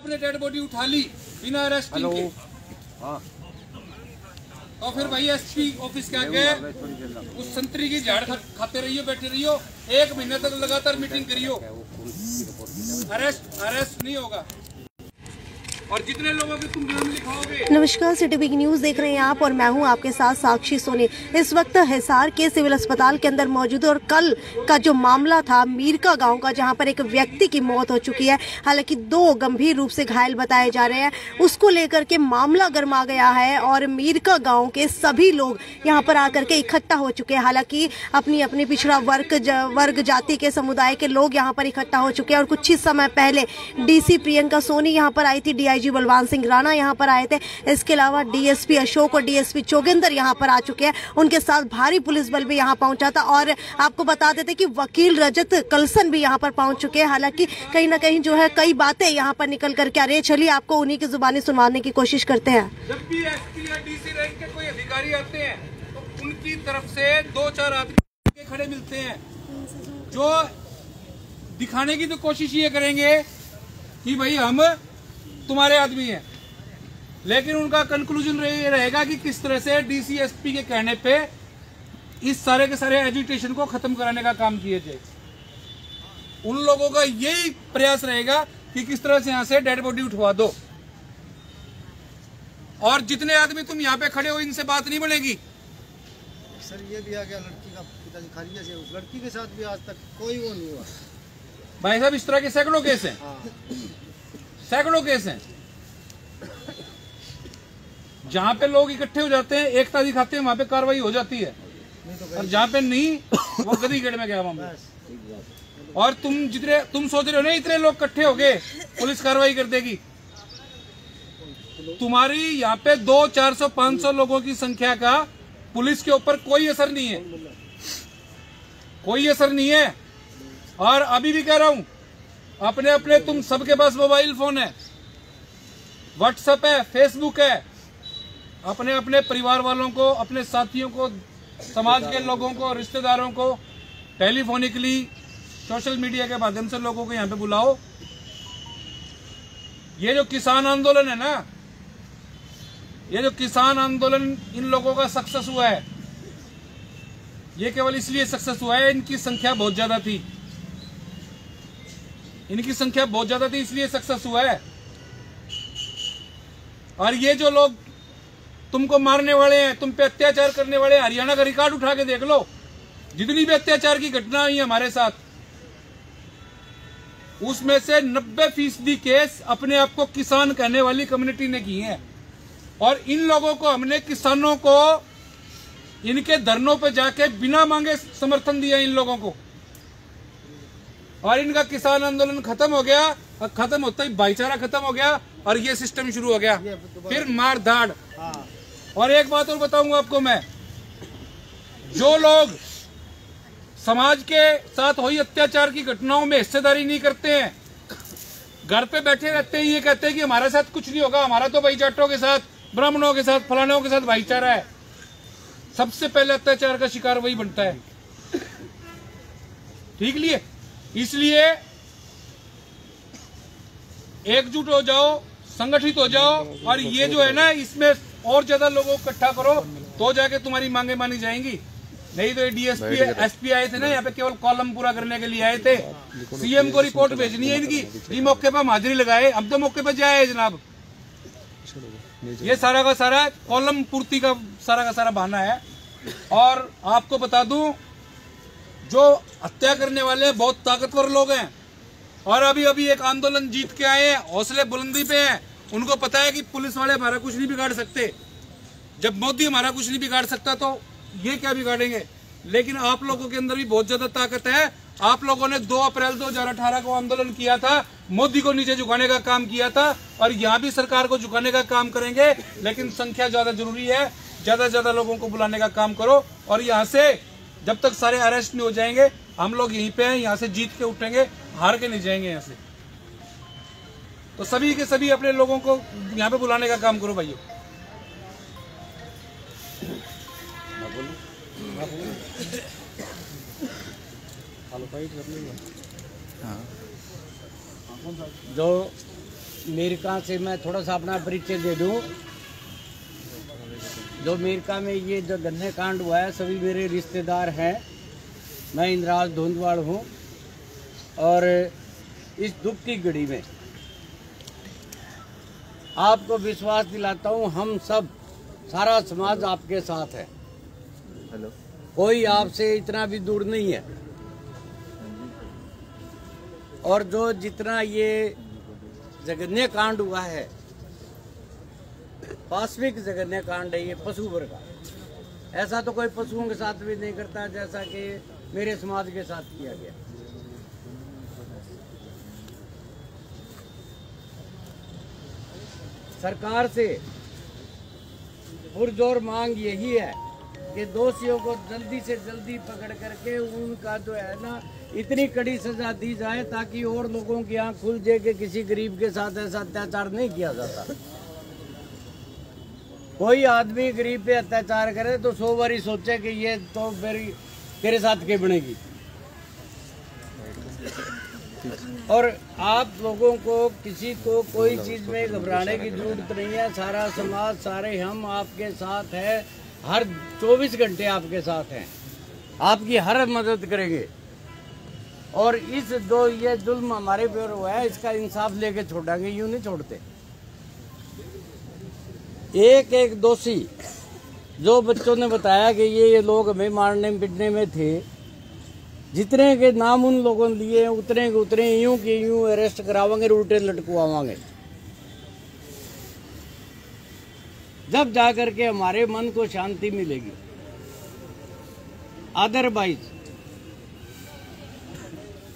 आपने dead body उठा ली बिना अरेस्टिंग के, तो फिर भाई एसपी ऑफिस के आगे उस संतरी की झाड़ खाते रहियो, बैठे रहियो, 1 महीने तक लगातार मीटिंग करियो, अरेस्ट नहीं होगा। और जितने लोगों के तुम नाम लिखाओगे। नमस्कार, सिटी वीक न्यूज देख रहे हैं आप और मैं हूं आपके साथ साक्षी सोनी। इस वक्त हिसार के सिविल अस्पताल के अंदर मौजूद है और कल का जो मामला था मीरका गांव का, जहां पर एक व्यक्ति की मौत हो चुकी है, हालांकि 2 गंभीर रूप से घायल बताए जा रहे हैं, उसको लेकर के मामला गर्मा गया है और मीरका गाँव के सभी लोग यहाँ पर आकर के इकट्ठा हो चुके हैं। हालांकि अपनी अपनी पिछड़ा वर्ग जाति के समुदाय के लोग यहाँ पर इकट्ठा हो चुके हैं और कुछ ही समय पहले डीसी प्रियंका सोनी यहाँ पर आई थी, डीआईजी बलवान सिंह राणा यहाँ पर आए थे, इसके अलावा डीएसपी अशोक और डीएसपी चोगेंद्र यहाँ पर आ चुके हैं, उनके साथ भारी पुलिस बल भी यहाँ पहुंचा था। और आपको बता देते कि वकील रजत कलसन भी यहाँ पर पहुंच चुके हैं। हालांकि कहीं ना कहीं जो है कई बातें यहाँ पर निकल करके आ रही है, चलिए आपको उन्हीं की जुबानी सुनवाने की कोशिश करते हैं। जब भी एसपी या डीसी रैंक के कोई अधिकारी आते हैं तो उनकी तरफ से 2-4 आदमी खड़े मिलते हैं जो दिखाने की तो कोशिश ये करेंगे कि भाई हम तुम्हारे आदमी हैं, लेकिन उनका कंक्लूजन ये रहेगा कि किस तरह से डीसी एसपी के कहने पे इस सारे के सारे एजुटेशन को खत्म कराने का काम किया जाए। उन लोगों का यही प्रयास रहेगा कि किस तरह से यहां से डेड बॉडी उठवा दो। और जितने आदमी तुम यहाँ पे खड़े हो इनसे बात नहीं बनेगी। सर ये भी आ गया लड़की का पिताजी खारिज से, उस लड़की के साथ भी आज तक कोई वो नहीं हुआ। भाई साहब इस तरह के सैकड़ों केस हैं, सैकड़ों केस हैं जहां पे लोग इकट्ठे हो जाते हैं, एकता दिखाते हैं, वहां पे कार्रवाई हो जाती है, और जहां पे नहीं वो गदी गेड़ में गया मामला। और तुम सोच रहे हो ना इतने लोग इकट्ठे हो गए पुलिस कार्रवाई कर देगी। तुम्हारी यहाँ पे 200, 400, 500 लोगों की संख्या का पुलिस के ऊपर कोई असर नहीं है, कोई असर नहीं है। और अभी भी कह रहा हूं, अपने अपने तुम सबके पास मोबाइल फोन है, व्हाट्सएप है, फेसबुक है, अपने अपने परिवार वालों को, अपने साथियों को, समाज के लोगों को, रिश्तेदारों को टेलीफोनिकली सोशल मीडिया के माध्यम से लोगों को यहां पे बुलाओ। ये जो किसान आंदोलन है ना, ये जो किसान आंदोलन इन लोगों का सक्सेस हुआ है, ये केवल इसलिए सक्सेस हुआ है, इनकी संख्या बहुत ज्यादा थी, इनकी संख्या बहुत ज्यादा थी इसलिए सक्सेस हुआ है। और ये जो लोग तुमको मारने वाले हैं, तुम पे अत्याचार करने वाले, हरियाणा का रिकॉर्ड उठा के देख लो, जितनी भी अत्याचार की घटना हुई है हमारे साथ, उसमें से 90% केस अपने आप को किसान कहने वाली कम्युनिटी ने किए हैं। और इन लोगों को हमने, किसानों को, इनके धरनों पे जाके बिना मांगे समर्थन दिया इन लोगों को, और इनका किसान आंदोलन खत्म हो गया, और खत्म होता ही भाईचारा खत्म हो गया और ये सिस्टम शुरू हो गया, फिर मार धाड़। और एक बात और बताऊंगा आपको मैं, जो लोग समाज के साथ हुई अत्याचार की घटनाओं में हिस्सेदारी नहीं करते हैं, घर पे बैठे रहते हैं, ये कहते हैं कि हमारे साथ कुछ नहीं होगा, हमारा तो भाई जाटों के साथ, ब्राह्मणों के साथ, फलानों के साथ भाईचारा है, सबसे पहले अत्याचार का शिकार वही बनता है। ठीक लिए, इसलिए एकजुट हो जाओ, संगठित हो जाओ, और ये जो है ना, इसमें और ज्यादा लोगों को इकट्ठा करो तो जाके तुम्हारी मांगे मानी जाएंगी। नहीं तो डीएसपी एसपी आए थे ना यहाँ पे, केवल कॉलम पूरा करने के लिए आए थे, सीएम को रिपोर्ट भेजनी है इनकी, ये मौके पर हाजिरी लगाए, अब तो मौके पर जाए जनाब। ये सारा का सारा कॉलम पूर्ति का सारा बहाना है। और आपको बता दूं, जो हत्या करने वाले बहुत ताकतवर लोग हैं, और अभी अभी एक आंदोलन जीत के आए हैं, हौसले बुलंदी पे हैं, उनको पता है कि पुलिस वाले हमारा कुछ नहीं बिगाड़ सकते। जब मोदी हमारा कुछ नहीं बिगाड़ सकता तो ये क्या बिगाड़ेंगे। लेकिन आप लोगों के अंदर भी बहुत ज्यादा ताकत है। आप लोगों ने 2 अप्रैल 2018 को आंदोलन किया था, मोदी को नीचे झुकाने का काम किया था, और यहाँ भी सरकार को झुकाने का काम करेंगे, लेकिन संख्या ज्यादा जरूरी है। ज्यादा से ज्यादा लोगों को बुलाने का काम करो, और यहाँ से जब तक सारे अरेस्ट नहीं हो जाएंगे, हम लोग यहीं पे हैं, यहाँ से जीत के उठेंगे, हार के नहीं जाएंगे यहाँ से। तो सभी के सभी अपने लोगों को यहाँ पे बुलाने का काम करो भाइयों। जो अमेरिका से मैं थोड़ा सा अपना परिचय दे दूं। जो अमेरिका में ये जो गन्ने कांड हुआ है, सभी मेरे रिश्तेदार हैं। मैं इंद्राज धोंदवाड़ हूँ और इस दुख की घड़ी में आपको विश्वास दिलाता हूँ, हम सब सारा समाज आपके साथ है। कोई आपसे इतना भी दूर नहीं है। और जो जितना ये जघन्य कांड हुआ है, पाशविक जघन्य कांड है ये पशु वर्ग का। ऐसा तो कोई पशुओं के साथ भी नहीं करता जैसा कि मेरे समाज के साथ किया गया। सरकार से पुरजोर मांग यही है कि दोषियों को जल्दी से जल्दी पकड़ करके उनका जो है ना इतनी कड़ी सजा दी जाए ताकि और लोगों की आंख खुल जाए कि किसी गरीब के साथ ऐसा अत्याचार नहीं किया जाता। कोई आदमी गरीब पे अत्याचार करे तो 100 बारी सोचे कि ये तो मेरे साथ क्या बनेगी। और आप लोगों को किसी को कोई चीज में घबराने की जरूरत नहीं है। सारा समाज, सारे हम आपके साथ है, हर 24 घंटे आपके साथ हैं, आपकी हर मदद करेंगे। और इस जो ये जुल्म हमारे पे हुआ है इसका इंसाफ लेके छोड़ेंगे, यूं नहीं छोड़ते। एक एक दोषी जो बच्चों ने बताया कि ये लोग हमें मारने पीटने में थे, जितने के नाम उन लोगों ने लिए उतने के उतने यूं के यूं अरेस्ट करावांगे, उल्टे लटकवावांगे। जब जाकर के हमारे मन को शांति मिलेगी। अदरवाइज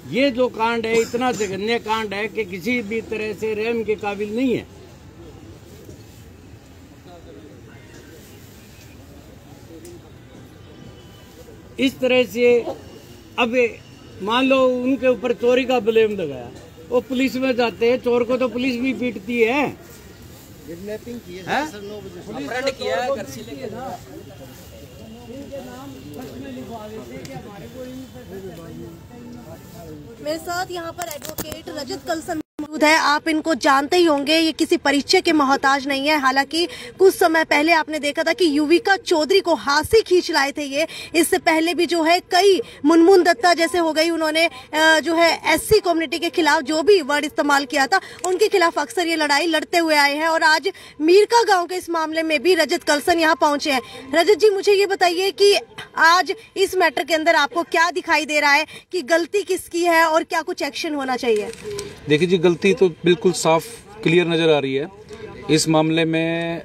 ये जो कांड है इतना जघन्य कांड है कि किसी भी तरह से रहम के काबिल नहीं है। इस तरह से अब मान लो उनके ऊपर चोरी का ब्लेम लगाया, वो पुलिस में जाते हैं, चोर को तो पुलिस भी पीटती है। किडनैपिंग की है? सर 9 बजे से। अपहरण किया है, घर से लेके ना इनके नाम फर्स्ट में लिखवा देते कि हमारे को मेरे साथ यहाँ पर एडवोकेट रजत कलसन मौजूद है। आप इनको जानते ही होंगे, ये किसी परिचय के मोहताज नहीं है। हालांकि कुछ समय पहले आपने देखा था कि युविका चौधरी को हाथी खींच लाए थे ये। इससे पहले भी जो है कई मुनमुन दत्ता जैसे हो गई, उन्होंने जो है एससी कम्युनिटी के खिलाफ जो भी वर्ड इस्तेमाल किया था उनके खिलाफ अक्सर ये लड़ाई लड़ते हुए आए हैं। और आज मीरका गाँव के इस मामले में भी रजत कलसन यहाँ पहुंचे हैं। रजत जी, मुझे ये बताइए कि आज इस मैटर के अंदर आपको क्या दिखाई दे रहा है कि गलती किसकी है और क्या कुछ एक्शन होना चाहिए? देखिए जी, गलती तो बिल्कुल साफ क्लियर नजर आ रही है। इस मामले में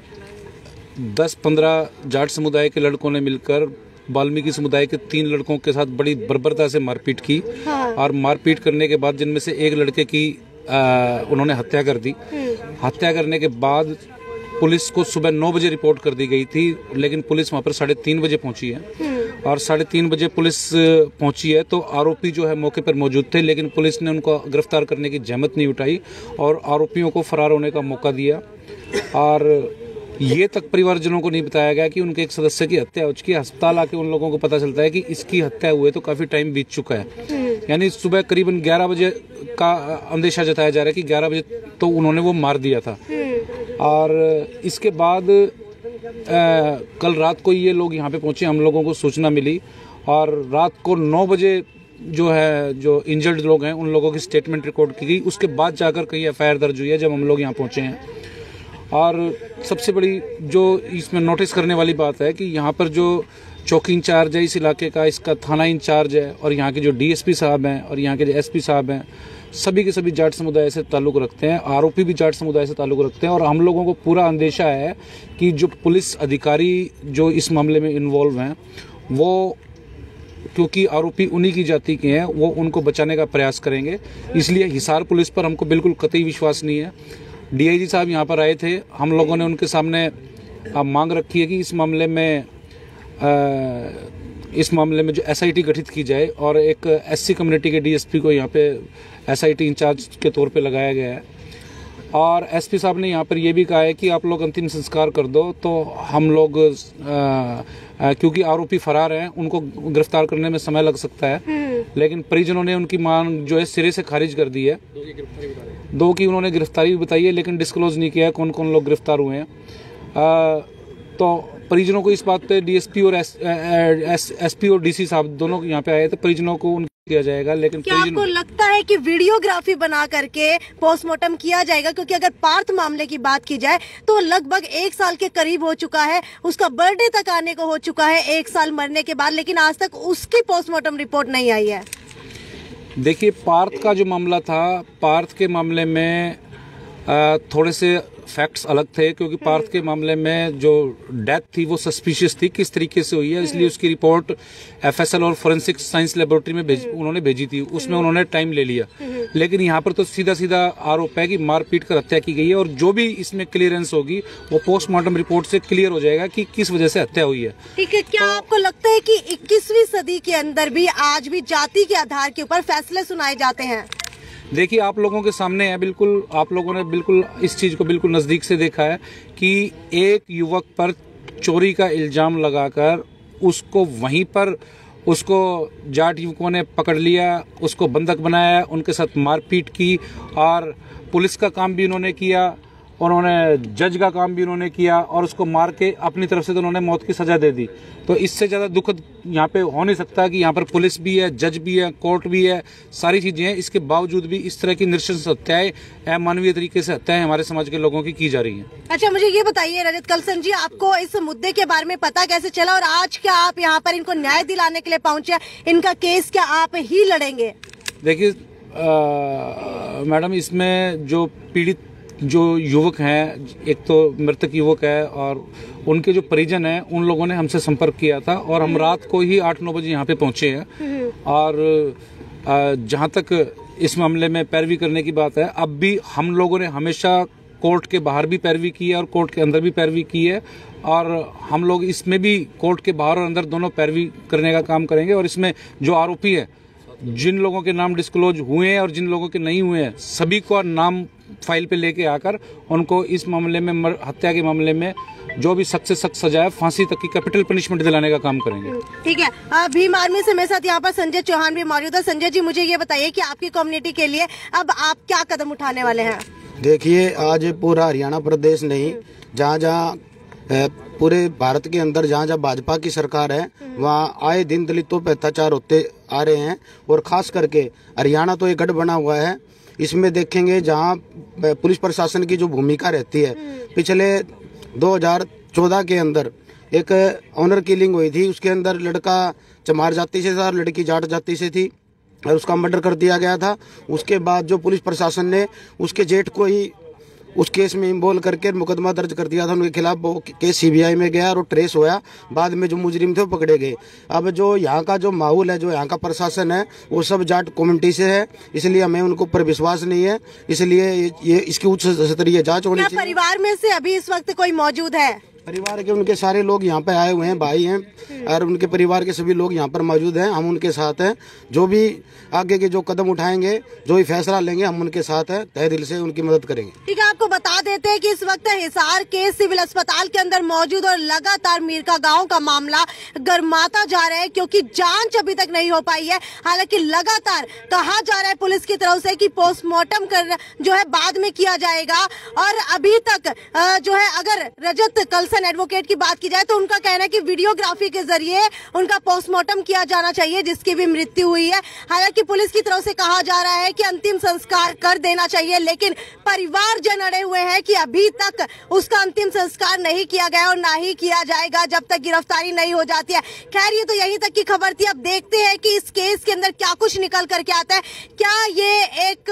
10-15 जाट समुदाय के लड़कों ने मिलकर वाल्मीकि समुदाय के 3 लड़कों के साथ बड़ी बर्बरता से मारपीट की। हाँ। और मारपीट करने के बाद जिनमें से एक लड़के की उन्होंने हत्या कर दी। हत्या करने के बाद पुलिस को सुबह 9 बजे रिपोर्ट कर दी गई थी, लेकिन पुलिस वहां पर 3:30 बजे पहुंची है। और 3:30 बजे पुलिस पहुंची है तो आरोपी जो है मौके पर मौजूद थे, लेकिन पुलिस ने उनको गिरफ्तार करने की जहमत नहीं उठाई और आरोपियों को फरार होने का मौका दिया। और ये तक परिवारजनों को नहीं बताया गया कि उनके एक सदस्य की हत्या हो चुकी है। अस्पताल आके उन लोगों को पता चलता है कि इसकी हत्या हुए तो काफी टाइम बीत चुका है। यानी सुबह करीबन 11 बजे का अंदेशा जताया जा रहा है कि 11 बजे तो उन्होंने वो मार दिया था। और इसके बाद कल रात को ये लोग यहाँ पे पहुंचे, हम लोगों को सूचना मिली और रात को 9 बजे जो इंजर्ड लोग हैं उन लोगों की स्टेटमेंट रिकॉर्ड की गई। उसके बाद जाकर कई एफआईआर दर्ज हुई है जब हम लोग यहाँ पहुंचे हैं। और सबसे बड़ी जो इसमें नोटिस करने वाली बात है कि यहाँ पर जो चौकी इंचार्ज है इस इलाके का, इसका थाना इंचार्ज है और यहाँ के जो डीएसपी साहब हैं और यहाँ के जो एसपी साहब हैं, सभी के सभी जाट समुदाय से ताल्लुक़ रखते हैं। आरोपी भी जाट समुदाय से ताल्लुक़ रखते हैं। और हम लोगों को पूरा अंदेशा है कि जो पुलिस अधिकारी जो इस मामले में इन्वॉल्व हैं, वो क्योंकि आरोपी उन्हीं की जाति के हैं, वो उनको बचाने का प्रयास करेंगे। इसलिए हिसार पुलिस पर हमको बिल्कुल कतई विश्वास नहीं है। डीआईजी साहब यहाँ पर आए थे, हम लोगों ने उनके सामने मांग रखी है कि इस मामले में जो एसआईटी गठित की जाए और एक एससी कम्युनिटी के डीएसपी को यहाँ पे एसआईटी इंचार्ज के तौर पे लगाया गया है। और एसपी साहब ने यहाँ पर ये भी कहा है कि आप लोग अंतिम संस्कार कर दो, तो हम लोग क्योंकि आरोपी फरार हैं, उनको गिरफ्तार करने में समय लग सकता है, लेकिन परिजनों ने उनकी मांग जो है सिरे से खारिज कर दी है। 2 की उन्होंने गिरफ्तारी भी बताई है, लेकिन डिस्क्लोज नहीं किया है कौन कौन लोग गिरफ्तार हुए हैं। तो परिजनों को इस बात पे डीएसपी और एसपी और डीसी साहब दोनों यहाँ पे आए थे, परिजनों को किया जाएगा। लेकिन क्या आपको लगता है कि वीडियोग्राफी बना करके पोस्टमार्टम किया जाएगा? क्योंकि अगर पार्थ मामले की बात की जाए तो लगभग 1 साल के करीब हो चुका है, उसका बर्थडे तक आने को हो चुका है 1 साल मरने के बाद, लेकिन आज तक उसकी पोस्टमार्टम रिपोर्ट नहीं आई है। देखिए, पार्थ का जो मामला था, पार्थ के मामले में थोड़े से फैक्ट्स अलग थे, क्योंकि पार्थ के मामले में जो डेथ थी वो सस्पिशियस थी किस तरीके से हुई है, इसलिए उसकी रिपोर्ट एफएसएल और फोरेंसिक साइंस लेबोरेटरी में उन्होंने भेजी थी, उसमें उन्होंने टाइम ले लिया। लेकिन यहाँ पर तो सीधा सीधा आरोप है कि मारपीट कर हत्या की गई है, और जो भी इसमें क्लियरेंस होगी वो पोस्टमार्टम रिपोर्ट से क्लियर हो जाएगा कि किस वजह से हत्या हुई है। ठीक है, क्या आपको लगता है कि 21वीं सदी के अंदर भी आज भी जाति के आधार के ऊपर फैसले सुनाए जाते हैं? देखिए, आप लोगों के सामने है, बिल्कुल आप लोगों ने बिल्कुल इस चीज को बिल्कुल नजदीक से देखा है कि एक युवक पर चोरी का इल्जाम लगाकर उसको वहीं पर उसको जाट युवकों ने पकड़ लिया, उसको बंधक बनाया, उनके साथ मारपीट की, और पुलिस का काम भी उन्होंने किया, उन्होंने जज का काम भी उन्होंने किया, और उसको मार के अपनी तरफ से तो उन्होंने मौत की सजा दे दी। तो इससे ज्यादा दुखद यहाँ पे हो नहीं सकता कि यहाँ पर पुलिस भी है, जज भी है, कोर्ट भी है, सारी चीजें हैं, इसके बावजूद भी इस तरह की नृशंस हत्याएं, अमानवीय तरीके से हत्याएं हमारे समाज के लोगों की जा रही हैं। अच्छा, मुझे ये बताइए रजत कलसन जी, आपको इस मुद्दे के बारे में पता कैसे चला, और आज क्या आप यहाँ पर इनको न्याय दिलाने के लिए पहुंचे? इनका केस क्या आप ही लड़ेंगे? देखिए मैडम, इसमें जो पीड़ित जो युवक हैं, एक तो मृतक युवक है और उनके जो परिजन हैं, उन लोगों ने हमसे संपर्क किया था, और हम रात को ही 8-9 बजे यहाँ पे पहुंचे हैं। और जहाँ तक इस मामले में पैरवी करने की बात है, अब भी हम लोगों ने हमेशा कोर्ट के बाहर भी पैरवी की है और कोर्ट के अंदर भी पैरवी की है, और हम लोग इसमें भी कोर्ट के बाहर और अंदर दोनों पैरवी करने का काम करेंगे। और इसमें जो आरोपी है, जिन लोगों के नाम डिस्क्लोज हुए हैं और जिन लोगों के नहीं हुए हैं, सभी को नाम फाइल पे लेके आकर उनको इस मामले में, हत्या के मामले में जो भी सख्त से सख्त सजा है, फांसी तक की कैपिटल पनिशमेंट दिलाने का काम करेंगे। ठीक है, भीम आर्मी से मेरे साथ यहाँ पर संजय चौहान भी मौजूद है। संजय जी, मुझे ये बताइए कि आपकी कम्युनिटी के लिए अब आप क्या कदम उठाने वाले हैं? देखिए, आज पूरा हरियाणा प्रदेश नहीं, जहाँ जहाँ पूरे भारत के अंदर जहाँ जहाँ भाजपा की सरकार है, वहाँ आए दिन दलितों पर अत्याचार होते आ रहे हैं, और खास करके हरियाणा तो एक गढ़ बना हुआ है। इसमें देखेंगे जहाँ पुलिस प्रशासन की जो भूमिका रहती है, पिछले 2014 के अंदर एक ऑनर किलिंग हुई थी, उसके अंदर लड़का चमार जाति से था और लड़की जाट जाति से थी, और उसका मर्डर कर दिया गया था। उसके बाद जो पुलिस प्रशासन ने उसके जेठ को ही उस केस में इन्वॉल्व करके मुकदमा दर्ज कर दिया था उनके खिलाफ। वो केस सीबीआई में गया और ट्रेस होया, बाद में जो मुजरिम थे वो पकड़े गए। अब जो यहाँ का जो माहौल है, जो यहाँ का प्रशासन है, वो सब जाट कम्युनिटी से है, इसलिए हमें उनको ऊपर विश्वास नहीं है, इसलिए ये इसकी उच्च स्तरीय जांच होनी चाहिए। परिवार में से अभी इस वक्त कोई मौजूद है? परिवार के उनके सारे लोग यहाँ पे आए हुए हैं, भाई हैं, और उनके परिवार के सभी लोग यहाँ पर मौजूद हैं। हम उनके साथ हैं, जो भी आगे के जो कदम उठाएंगे, जो भी फैसला लेंगे, हम उनके साथ हैं, तहे दिल से उनकी मदद करेंगे। ठीक है, आपको बता देते हैं कि इस वक्त हिसार के सिविल अस्पताल के अंदर मौजूद और लगातार मीरका गांव का मामला गर्माता जा रहा है, क्योंकि जांच अभी तक नहीं हो पाई है। हालांकि लगातार कहा जा रहा है पुलिस की तरफ से कि पोस्टमार्टम कर जो है बाद में किया जाएगा, और अभी तक जो है, अगर रजत कलसन एडवोकेट की बात की जाए तो उनका कहना है कि वीडियोग्राफी के जरिए उनका पोस्टमार्टम किया जाना चाहिए, जिसकी भी मृत्यु हुई है। हालांकि पुलिस की तरफ से कहा जा रहा है कि अंतिम संस्कार कर देना चाहिए, लेकिन परिवारजन अड़े हुए हैं कि अभी तक उसका अंतिम संस्कार नहीं किया गया और ना ही किया जाएगा जब तक गिरफ्तारी नहीं हो जाती है। खैर, ये तो यहीं तक की खबर थी। अब देखते हैं कि इस केस के अंदर क्या कुछ निकल करके आता है। क्या ये एक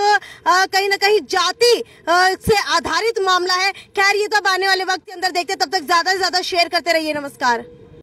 कहीं ना कहीं जाति से आधारित मामला है? खैर, ये तो अब आने वाले वक्त के अंदर देखते हैं। तब तक ज्यादा से ज्यादा शेयर करते रहिए। नमस्कार।